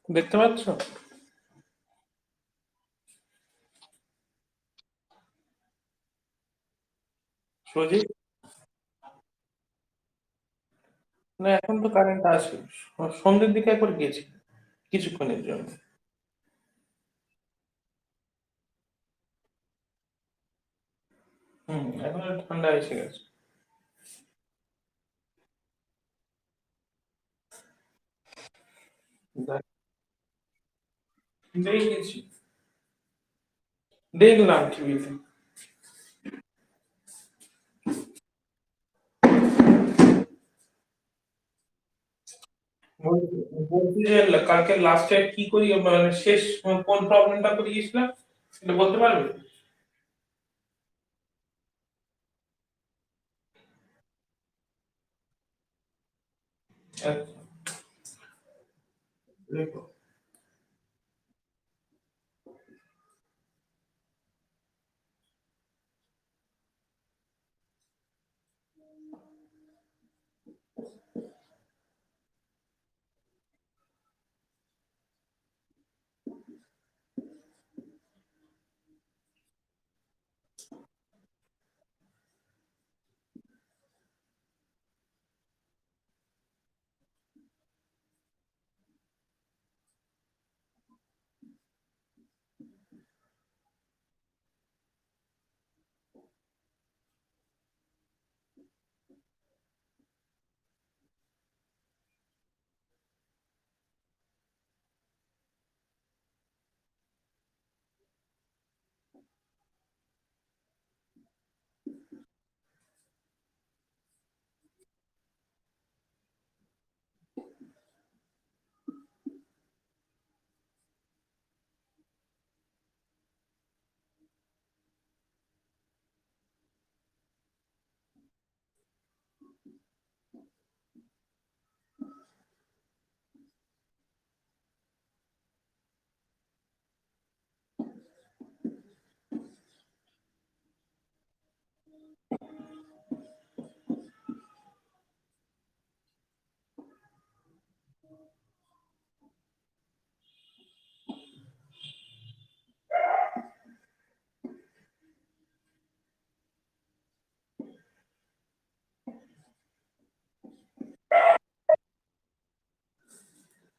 দেখতে পাচ্ছ? সুজিত, না এখন তো কারেন্ট আছে। সন্ধ্যের দিকে একবার গেছে কিছুক্ষণের জন্য। এখন একটু ঠান্ডা এসে গেছে। দেখ- দেখেছি, দেখলাম টিভিতে। বলছি যে কালকে লাস্টে কি করি, মানে শেষ কোন প্রবলেমটা করে গেছিলাম এটা বলতে পারবে? আচ্ছা, দেখো।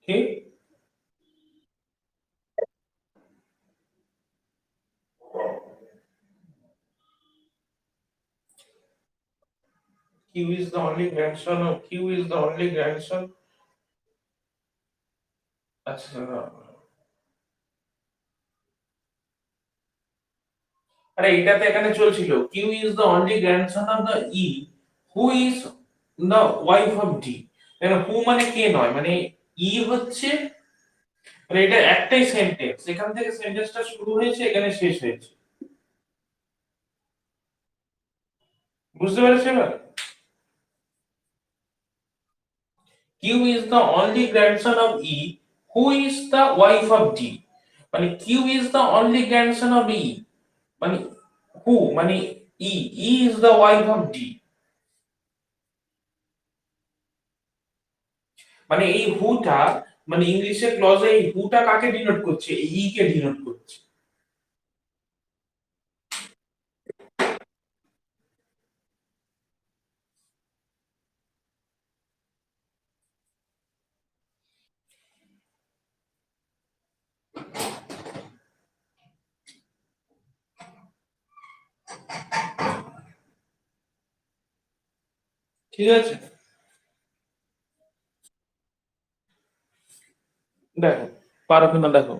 কি? Q is the only grandson of Q is the only grandson. আচ্ছা, আরে এটাতে এখানে চলছিল Q is the only grandson of the E who is the wife of D. মানে হু মানে কে নয়, মানে ই হচ্ছে, মানে এটা একটাই সেন্টেন্স, এখান থেকে সেন্টেন্সটা শুরু হয়েছে, এখানে শেষ হয়েছে। বুঝতে পেরেছো এবার? Q is the only grandson of E who is the wife of D. মানে Q is the only grandson of E, মানে হু মানে E, E is the wife of D. মানে এই হুটা, মানে ইংলিশের ক্লজে এই হুটা কাকে ডিনোট করছে? এই ই কে ডিনোট করছে। ঠিক আছে, দেখো পারো কিনা দেখো।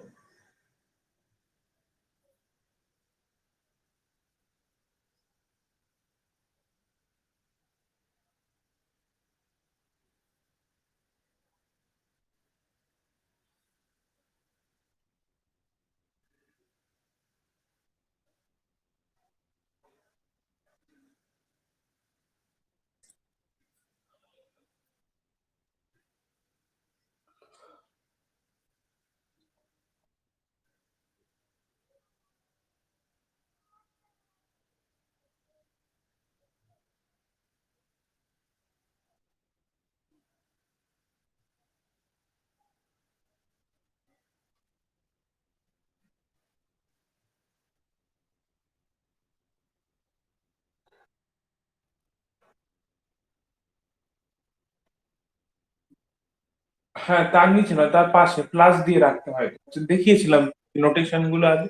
হ্যাঁ, তার নিচে নয়, তার পাশে প্লাস দিয়ে রাখতে হয়, দেখিয়েছিলাম নোটেশন গুলো আগে।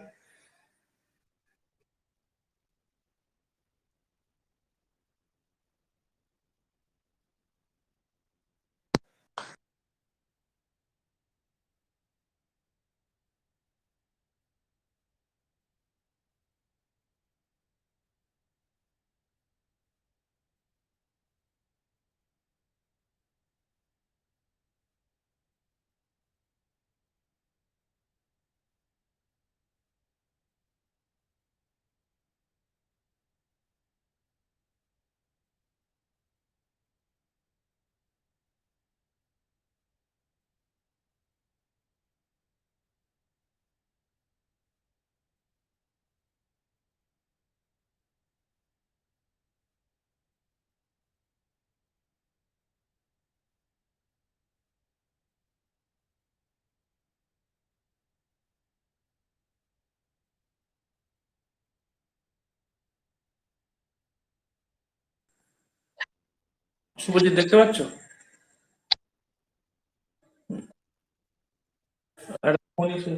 শুভজিৎ দেখতে পাচ্ছ? একটা ফোন এসে,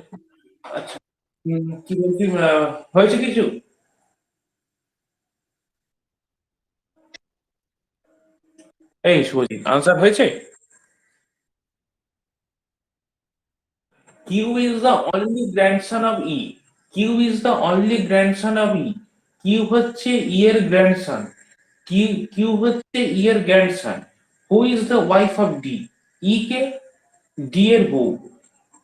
আচ্ছা। কি বলছি, হয়েছে কিছু? এই শুভজিৎ, আনসার হয়েছে। Q is the only grandson of E. Q is the only grandson of E. Q হচ্ছে E এর grandson. Q হচ্ছে E এর grandson. Who is the wife of D? E K D এর বউ।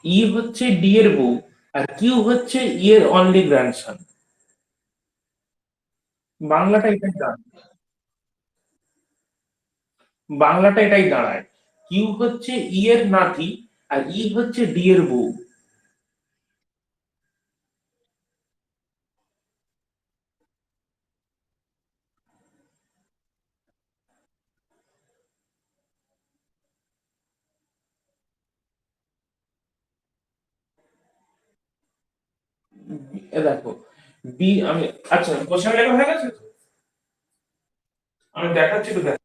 E হচ্ছে D এর বউ, আর Q হচ্ছে E এর only grandson. বাংলাটা এটাই দাঁড়ায়। বাংলাটা এটাই দাঁড়ায়। Q হচ্ছে E এর নাতি, আর E হচ্ছে D এর বউ। এ দেখো, বি আমি, আচ্ছা কোশ্চেন লেখা হয়ে গেছে তো? আমি দেখাচ্ছি তো, দেখ।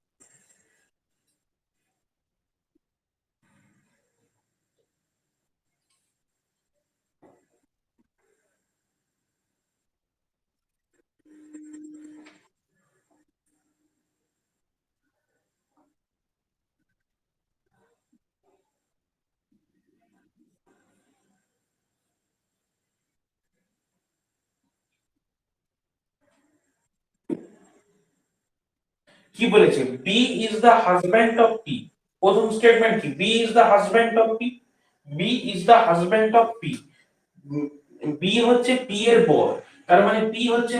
কি বলেছে? B is the husband of P. প্রথম স্টেটমেন্ট কি? B is the husband of P. B is the husband of P. B হচ্ছে পি এর বর, তার মানে পি হচ্ছে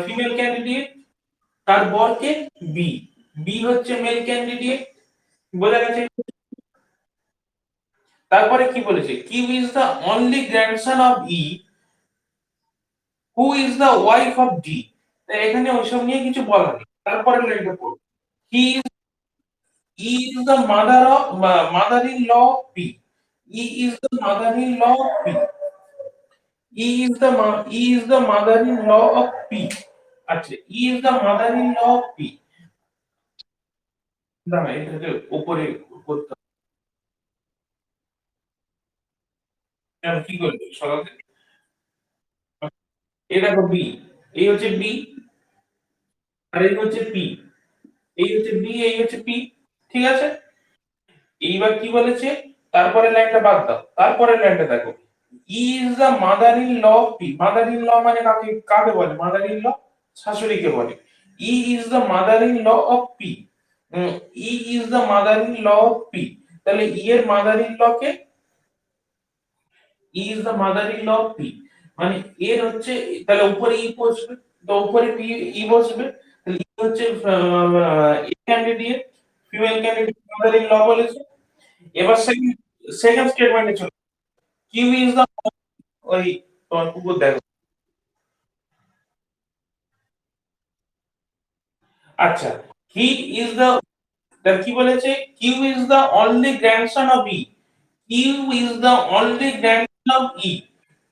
ফিমেল ক্যান্ডিডেট, তার বর কে? বি। বি হচ্ছে মেল ক্যান্ডিডেট, বোঝা গেছে? তারপরে কি বলেছে? Q is the only grandson of E, who is the wife of D. এখানে ওইসব নিয়ে কিছু বলা নেই, তারপরে লাইনটা পড়ো। হি is the mother-in-law of P. E is the mother-in-law of P. E is the mother-in-law of P. আচ্ছা, E is the mother-in-law of P. না, এটাকে উপরে করতে হবে। আমি কি করবো সকালে? এই দেখো বি, এই হচ্ছে বি, আর এই হচ্ছে পি। এই হচ্ছে বি, এই হচ্ছে পি। ঠিক আছে? এইবার কি বলেছে? তারপরে লাইনটা বাদ দাও, তারপরে লাইনটা দেখো। Is the mother in law of P. Mother in law মানে কাকে, কাকে বলে মাদার ইন ল? শাশুড়িকে বলে। E is the mother in law of P. E is the mother in law of P. তাহলে ই এর মাদার ইন ল কে? E is the mother in law of P, মানে এর হচ্ছে, তাহলে উপরে ই বসবে, তো উপরে পি, ই বসবে। তাহলে ই হচ্ছে A candidate, female candidate, mother in law বলেছে। এবার সেকেন্ড, সেকেন্ড স্টেটমেন্টে চলো। কিউ ইজ দা, ওই তোমার কুকুর দেখো। আচ্ছা, হি ইজ দা, তার কি বলেছে? Q is the only grandson of E. Q is the only grandson of E.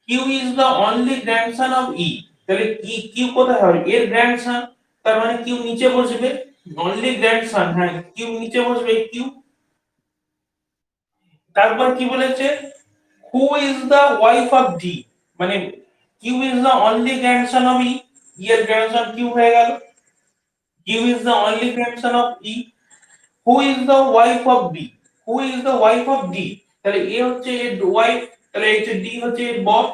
Q is the only grandson of E. তাহলে ই, কিউ কোথায় হবে? এর গ্র্যান্ডসন, তার মানে কিউ নিচে বসবে। অনলি গ্র্যান্ডসন, হ্যাঁ, কিউ নিচে বসবে, কিউ। তারপর কি বলেছে, who is the wife of D, মানে Q is the only grandson of E, E এর গ্র্যান্ডসন কিউ হয়ে গেল, Q is the only grandson of E. Who is the wife of B, who is the wife of D, তাহলে A হচ্ছে এর wife, তাহলে এই যে D হচ্ছে এর বর,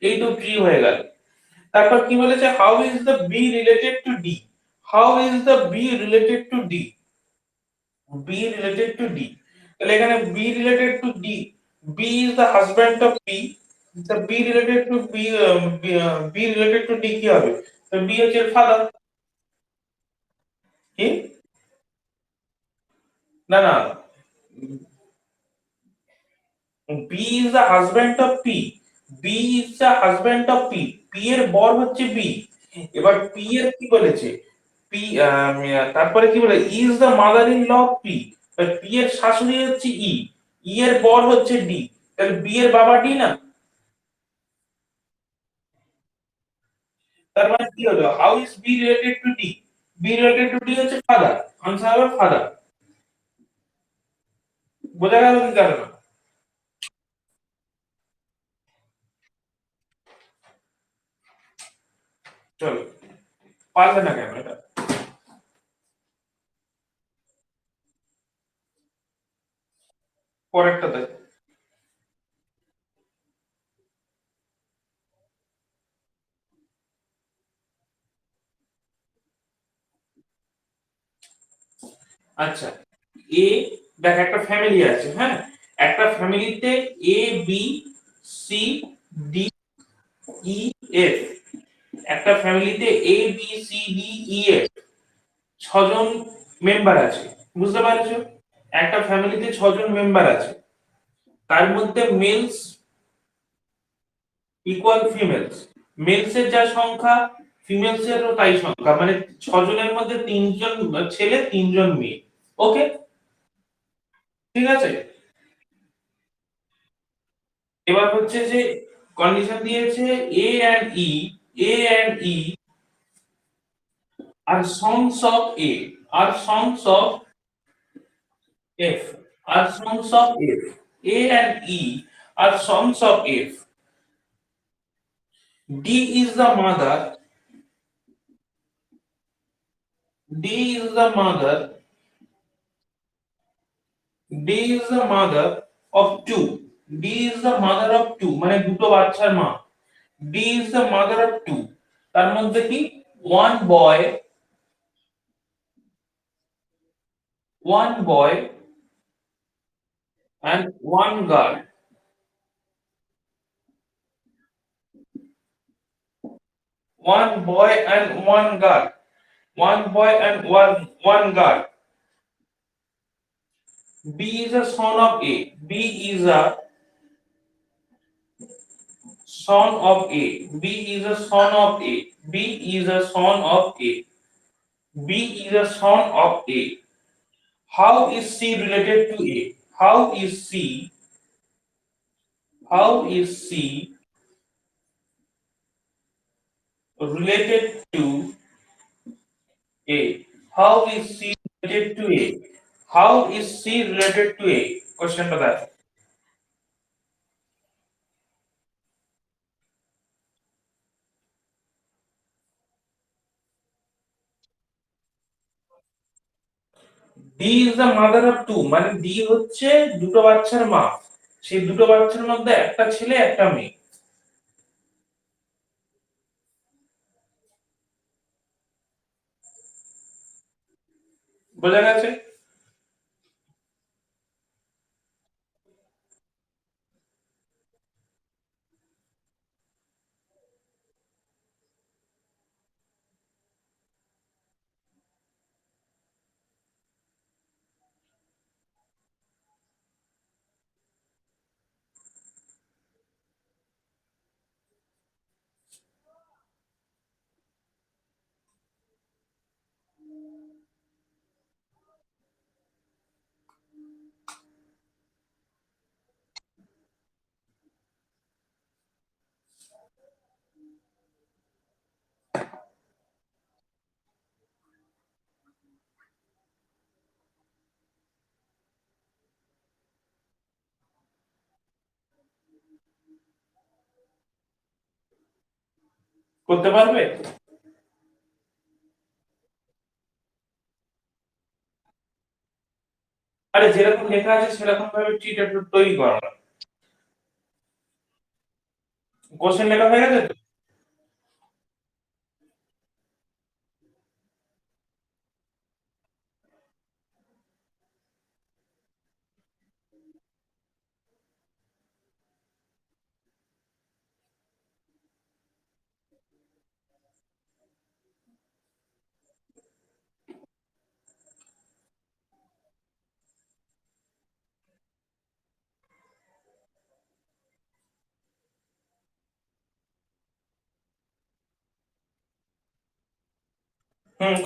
এই তো ট্রি হয়ে গেল। তারপর কি বলেছে, how is the B related to D, how is the B related to D, B related to D, তাহলে এখানে B related to D, B is the husband of B, the b related to b, b related to d কি হবে, তো b হচ্ছে father, কি, না না, b is the husband of p, b is the husband of p, p এর বর হচ্ছে b, এবার p এর কি বলেছে, p, তারপরে কি বলে, is the mother in law of p, p এর শাশুড়ি হচ্ছে e, e এর বর হচ্ছে d, তাহলে b এর বাবা d না, তার মানে কি হলো, how is b related to d, b related to d হচ্ছে ফাদার, আনসার হবে ফাদার। বোঝা গেল কি কারণ, চলো, পারবে না কেন এটা, পরেরটা দেখ। আচ্ছা, এ, দেখ একটা ফ্যামিলি আছে, হ্যাঁ, একটা ফ্যামিলিতে A B C D E F, একটা ফ্যামিলিতে A B C D E F ছজন মেম্বার আছে, বুঝতে পারছো, একটা ফ্যামিলিতে ছজন মেম্বার আছে, তার মধ্যে মেলস ইকুয়াল ফিমেলস, মেলস এর যা সংখ্যা ফিমেলস এরও তাই সংখ্যা, মানে ছজনের মধ্যে তিনজন ছেলে তিনজন মেয়ে, ওকে, ঠিক আছে। এবার হচ্ছে যে কন্ডিশন দিয়েছে A and E, A and E are sons of A, are sons of F, are sons of F, A and E are sons of F, D is the mother, D is the mother, D is the mother of two, D is the mother of two মানে দুটো বাচ্চার মা, D is the mother of two, তার মধ্যে কি one boy, one boy and one girl, one boy and one girl, one boy and one girl. B is a son of A, B is a son of A, B is a son of A, B is a son of A, B is a son of A. How is C related to A, how is C, how is C related to A, how is C related to A, how is C related to A, question to that. D is the mother of two, মানে D হচ্ছে দুটো বাচ্চার মা, সেই দুটো বাচ্চার মধ্যে একটা ছেলে একটা মেয়ে, বোঝা গেছে। করতে পারবে? আরে যেরকম লেখা আছে সেরকম ভাবে ট্রিটা তৈরি করো না। কোশ্চেন লেখা হয়ে গেছে তো?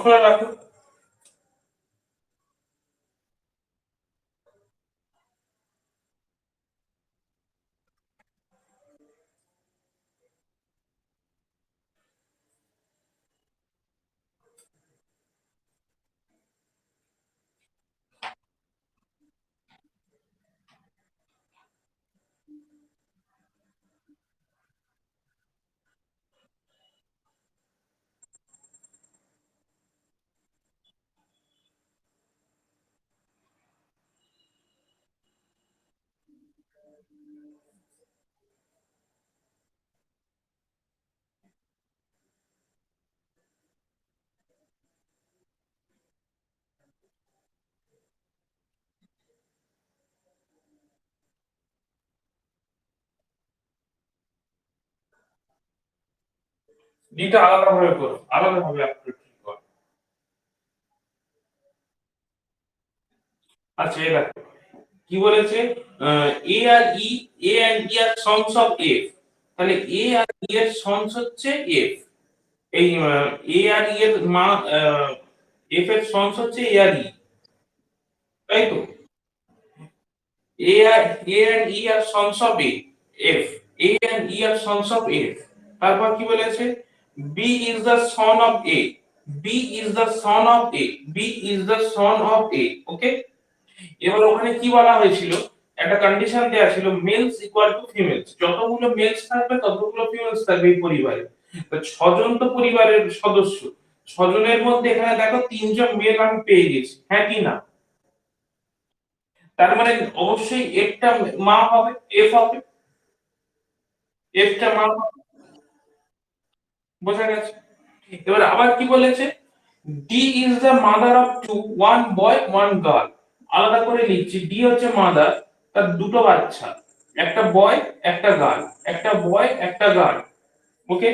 খোলা রাখো। ডিটা আলাদা ভাবে করো, আলাদা ভাবে আপলোড করো। আচ্ছা এই দেখো কি বলেছে, এ আর E, A and E are sons of F. তাহলে এ আর ই এর সনস হচ্ছে এফ। এই এ আর ই এর মা, এফ এর সনস হচ্ছে এ আর ই, তাই তো? A and E are sons of F. A and E are sons of F. তারপর কি বলেছে? B is the son of A. B is the son of A. B is the son of A. ওকে? এবার ওখানে কি বলা হয়েছিল? একটা condition দেয়া ছিল মেলস ইকুয়াল টু ফিমেলস। যতগুলো মেলস থাকবে ততগুলো ফিমেলস থাকবে এই পরিবারে। তো ছজন তো পরিবারের সদস্য। ছজনের মধ্যে এখানে দেখো তিনজন মেল আমি পেয়ে গেছি। হ্যাঁ কি না? তার মানে অবশ্যই একটা মা হবে, এফ হবে, এফটা মা হবে। বোঝা গেছে? এবার আবার কি বলেছে, D is the mother of two, one boy one girl. আলাদা করে লিখছি, ডি হচ্ছে মাদার, তার দুটো বাচ্চা, একটা বয় একটা গার্ল, একটা বয় একটা গার্ল। ওকে?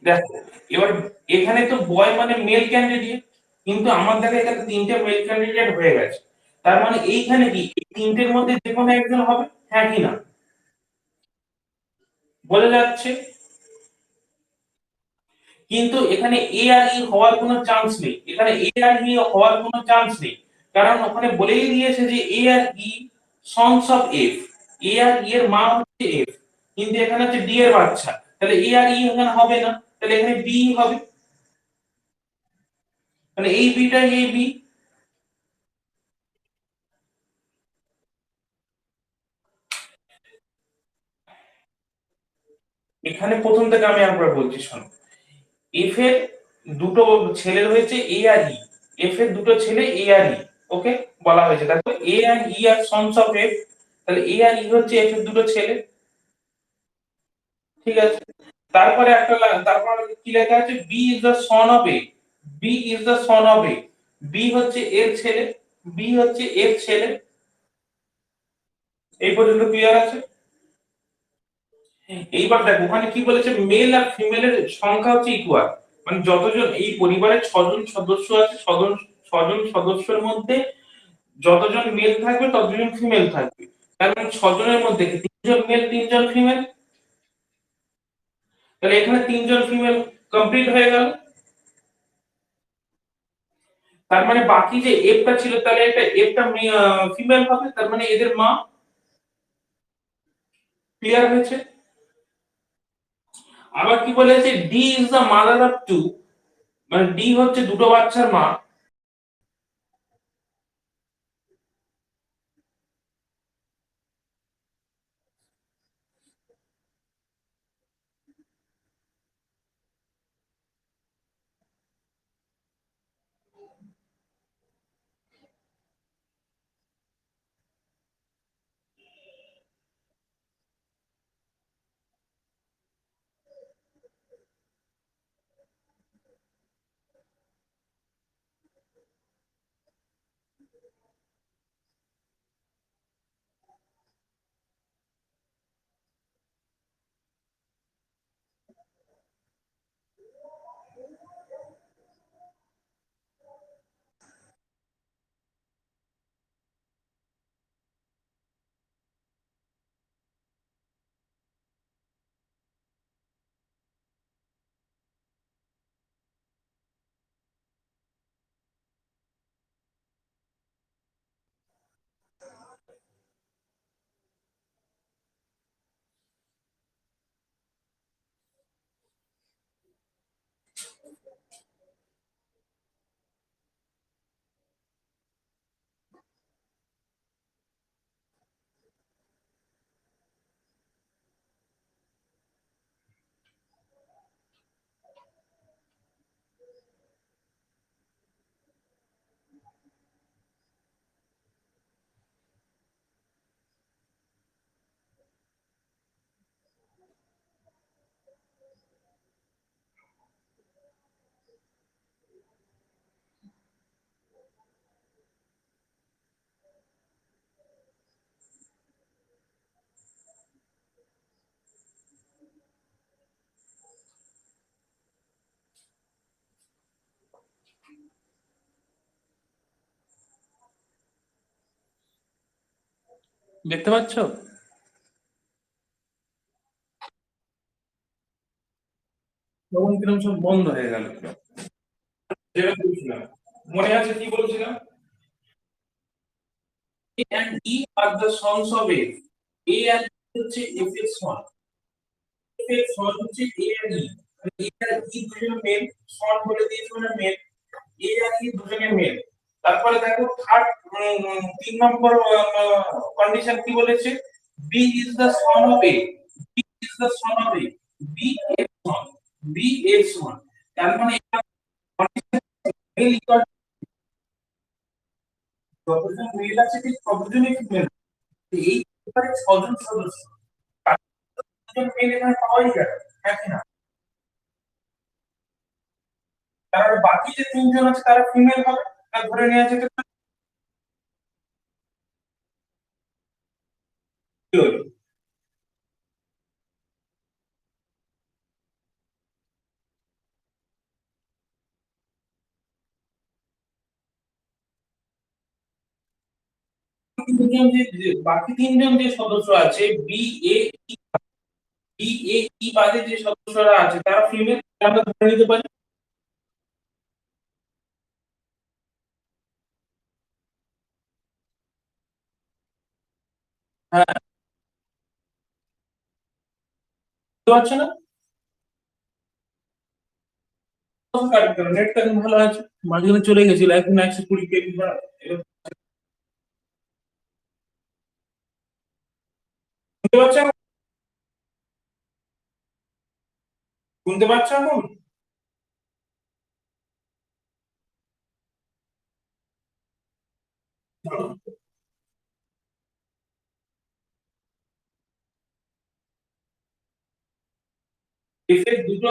দেখো এবার এখানে তো বয় মানে মেল ক্যান্ডিডেট, কিন্তু আমার দেখা এখানে তিনটে মেল ক্যান্ডিডেট হয়ে গেছে। তার মানে এইখানে কি এই তিনটের মধ্যে যে কোনো একজন হবে? হ্যাঁ কি না? বোঝা যাচ্ছে? কিন্তু এখানে এ আর ই হওয়ার কোনো চান্স নেই, এখানে এ আর ই হওয়ার কোনো চান্স নেই। কারণ ওখানে বলেই দিয়েছে যে এ আর ই সন্স অফ এফ। এ আর ই এর মা হচ্ছে এফ, কিন্তু এখানে হচ্ছে ডি এর বাচ্চা, তাহলে এ আর ই এখানে হবে না, তাহলে এখানে বি হবে। মানে এই বিটা এই বি। এখানে প্রথম থেকে আমি একবার বলছি শোনো, এফ এর দুটো ছেলে রয়েছে এ আর ই, এফ এর দুটো ছেলে এ আর ই। ওকে? বলা হয়েছে দেখো A and E are sons of F. তাহলে এ আর ই হচ্ছে এফ এর দুটো ছেলে। ঠিক আছে? তারপরে তারপর কি লেখা আছে, B is the son of A. B is the son of A. B হচ্ছে এর ছেলে, বি হচ্ছে এর ছেলে। এই পর্যন্ত ক্লিয়ার আছে? এইবার দেখো ওখানে কি বলেছে, মেল আর ফিমেলের সংখ্যা হচ্ছে ইকুয়াল। মানে যতজন এই পরিবারে ছজন সদস্য আছে, ছজন ছজন সদস্যের মধ্যে যতজন মেল থাকবে ততজন ফিমেল থাকবে। তার মানে ছজনের মধ্যে কি তিনজন মেল তিনজন ফিমেল? তাহলে এখানে তিনজন ফিমেল কমপ্লিট হয়ে গেল। তার মানে বাকি যে এফটা ছিল, তাহলে এটা এফটা ফিমেল হবে, তার মানে এদের মা। ক্লিয়ার হয়েছে? আবার কি বলেছে, D is the mother of two, মানে ডি হচ্ছে দুটো বাচ্চার মা। দেখতে পাচ্ছ? তখন কিরকম সব বন্ধ হয়ে গেল। যেটা বলছিলাম, মনে আছে কি বলছিলাম? A and E are the sons of F. A and E হচ্ছে F এর son। F এর son হচ্ছে A and E। মানে A আর E দুজনে মেল, son বলে দিয়েছে মানে মেল। A আর E দুজনে মেল। তারপরে দেখো থার্ড, 3 নম্বর কন্ডিশন কি বলেছে? B is the son of A। B is the son of A। B এর son। B এর son। তার মানে এটা মেল ইকুয়াল, যতজন মেল আছে ঠিক ততজনই ফিমেল। এই ব্যাপারে 6 জন সদস্য, তার মেল এখানে পাওয়াই যায়, হ্যাঁ কি না? তার বাকি যে 3 জন আছে তারা ফিমেল হবে, তা ধরে নেওয়া যেতে পারে। কি হলো? বাকি 3 জন যে সদস্য আছে বি এ, বি এ ই বাদে যে সদস্যরা আছে তারা ফিমেল, আমরা ধরে নিতে পারি। হ্যাঁ, বুঝতে পারছো না? নেটটা ভালো আছে, মাঝখানে চলে গেছিল, এখন 120 কেবি বা শুনতে পাচ্ছ এখন? শুনতে পাচ্ছ এখন? এফেক্ট দুটো